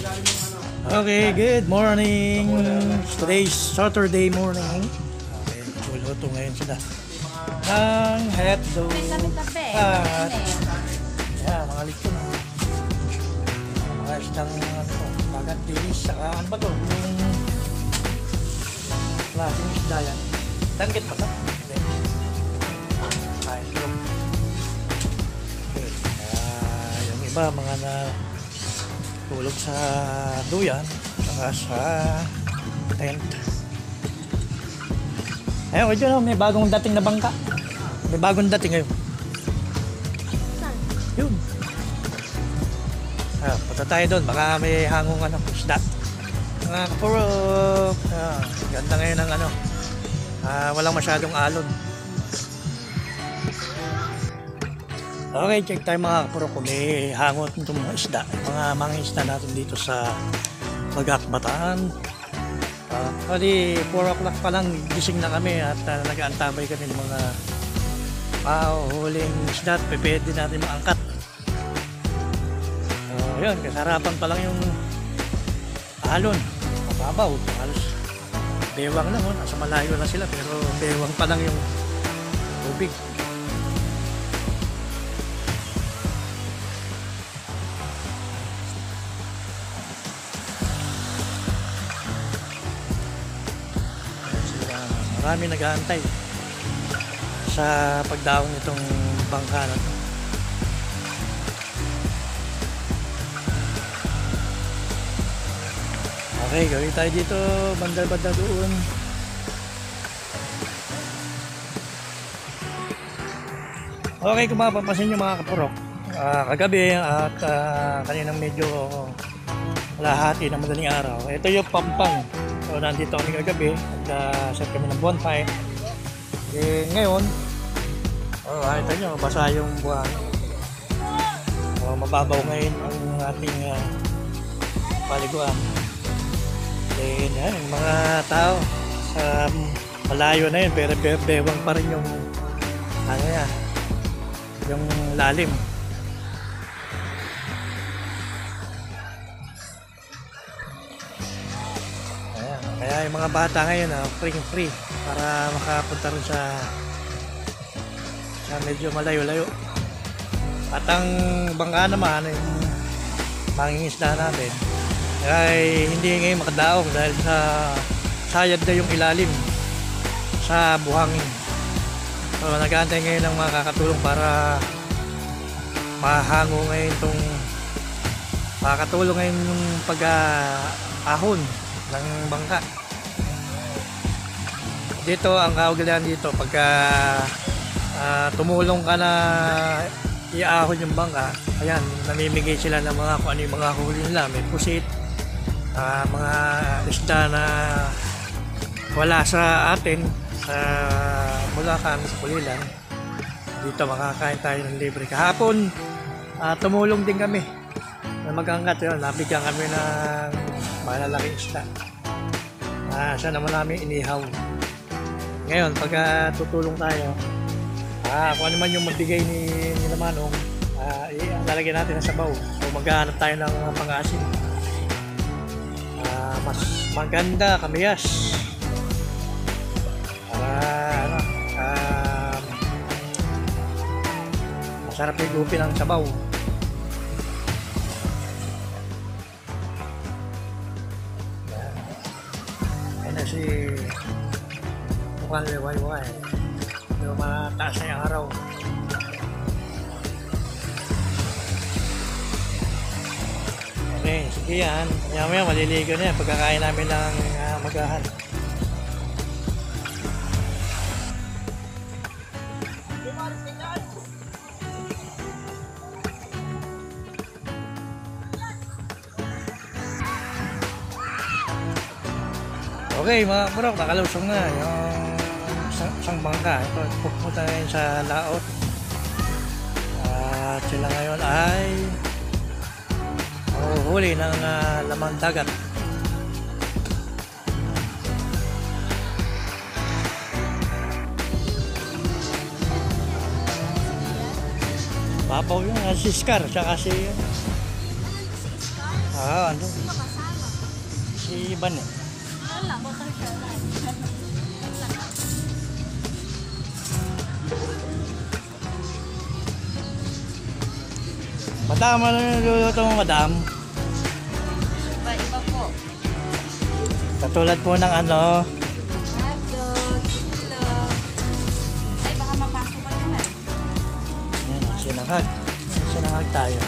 Okay, good morning. Today's Saturday morning. Okay, luluto ngayon sila ng hotdog at mga lito na mga isang bagat dilis saka ano ba to? Yung klaseng isda yan. Danggit ba ito? Hindi. Itlog. Okay. Yung iba mga na tulog sa duyan saka sa tent. Ayun, dyan may bagong dating na bangka. May bagong dating ngayon. Saan? Yun. Punta tayo doon. Baka may hangong isda. Mga kapurok. Ganda ngayon ng walang masyadong alon. Okay, check tayo mga kapurok kung may hangot itong mga isda. Mga isda natin dito sa Bagak, Bataan. Kali 4 o'clock pa lang gising na kami at nag-aantabay kami ng mga huling isda at pwede natin maangkat. Yun, kasarapan pa lang yung alon. Mababaw. Halos bewang lang. Nasa malayo na sila pero bewang pa lang yung tubig. Marami nag-aantay sa pagdaong itong bangka na ito. Okay, gawin tayo dito banda-banda doon. Okay, kung mapapansin nyo mga kapurok, kagabi at kaninang medyo lahati ng madaling araw, ito yung pampang. So, nandito kami kagabi at set kami ng bonfire. Ngayon, nakita nyo, basa yung buwan. Mababaw ngayon ang ating paliguan. Yan, yung mga tao sa malayo na yun, pero bewang pa rin yung yung lalim. Kaya yung mga bata ngayon free para makapunta rin sa medyo malayo-layo. At ang bangka naman yung mangingisda natin ay hindi ngayon makadaog dahil sa sayad na yung ilalim sa buhangin. So nag-aantay ngayon ng mga kakatulong para mahango ngayon itong makakatulong ngayon yung pag-ahon ng bangka. Dito ang kaugalian dito pagka tumulong ka na iahon yung bangka, ayan, namimigay sila ng mga kung ano yung mga huli nila. May pusit, mga isda na wala sa atin sa Bulacan, sa Pulilan. Dito makakain tayo ng libre. Kahapon tumulong din kami na mag-angkat yun. Nabigyan kami ng malalaking isda. Siya naman namin inihaw. Ngayon, pagka tutulong tayo, kung ano man yung mabigay ni Manong, lalagyan natin sa sabaw. So maghahanap tayo ng pang-asin. Mas maganda, kamiyas. Masarap higupin ang sabaw. Si mukhang liway-way pero mataas na yung araw. Okay, sige yan, maya maliligo na yan pagkakain namin ng magahan. Okay mga kapurok, nakalusong na yung isang bangka. Ito, pupunta ngayon sa laot. At sila ngayon ay mahuhuli ng lamang dagat. Papaw yun, si Scar, tsaka si Ano? Makasama. Si Iban eh. Ano lang, motor siya. Madam, ano yung luluto mo, madam? Iba-iba po. Katulad po ng ano, Hotdog, itlog. Ay, baka mapasok ka naman. yan, sinangag. Sinangag tayo.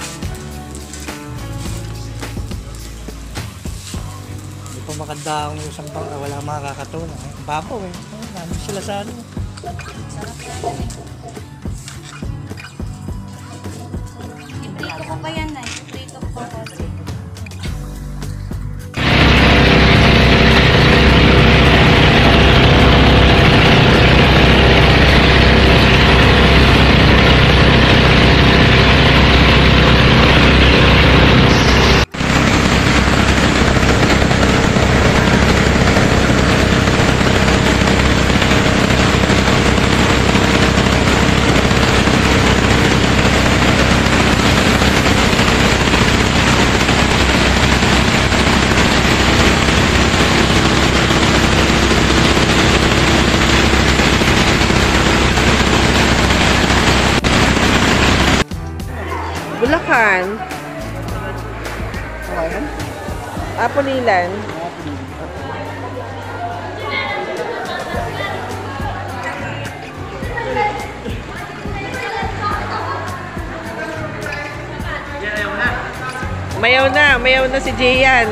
Hindi po maganda ang isang bang, wala makakatulong. Babaw eh. Nandun sila sa ano. Sarap yan. Iprito ko pa yan, Nay. Iprito ko pa. Bulacan. Apulilan. Mayaw na si Jian.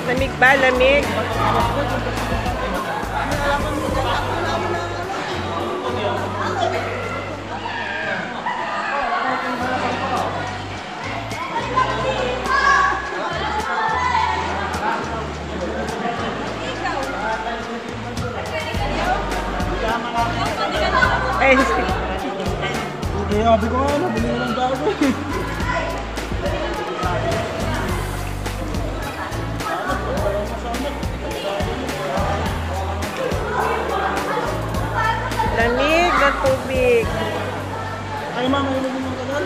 Lamig ba? Lamig? Ay, Sabi ko nga, bili ko ng bago eh. lamig ng tubig. Ay, mama, ilagay mo ka doon?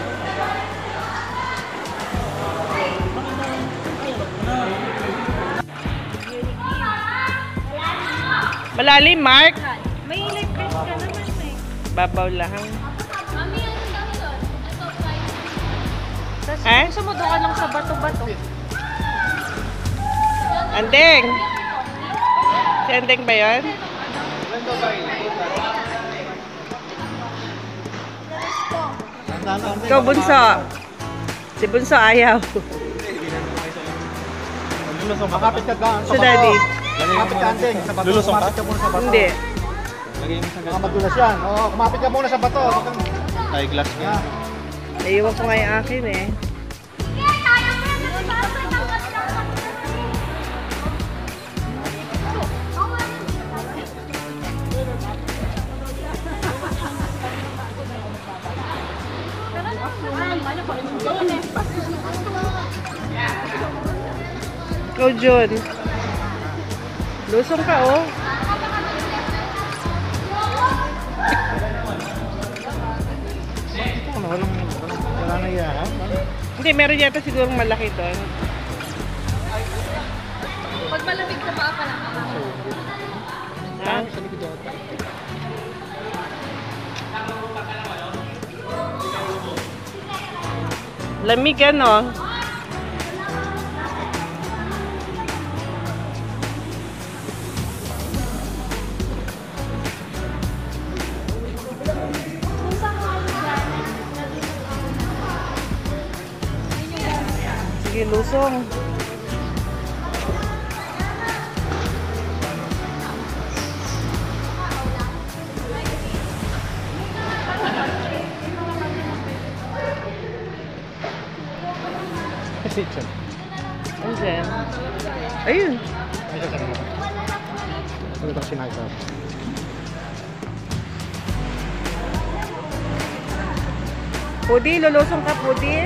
Malalim, Mark? May electric ka naman, Nay. Babaw lang. Mami, ano daw doon? Ito, fries. Eh? Gusto mo doon ka lang sa bato-bato. Andeng! Si Andeng ba yun? Ikaw, Bunso. Si Bunso ayaw. Makapit ka doon. Si Daddy. Kumapit ka, Andeng. Sa bato. Lulusong ka? Kumapit ka muna sa bato. Hindi. Lagay mo sa Baka madulas yan. Oo, kumapit ka muna sa bato. Ay, glass nga. Naiwan ko nga yung akin eh. Ikaw, John. Lusong ka, oh. Wala na yan. Hindi, meron yata sigurong malaki doon. Pag malamig sa paa pa lang. Ha? Lamig ano? Sige, lusong. Pusit siya. Andyan. Ayun. Ay, siya sa mga. Ano itong sinaysa? Pudi, lulusong ka, Pudi.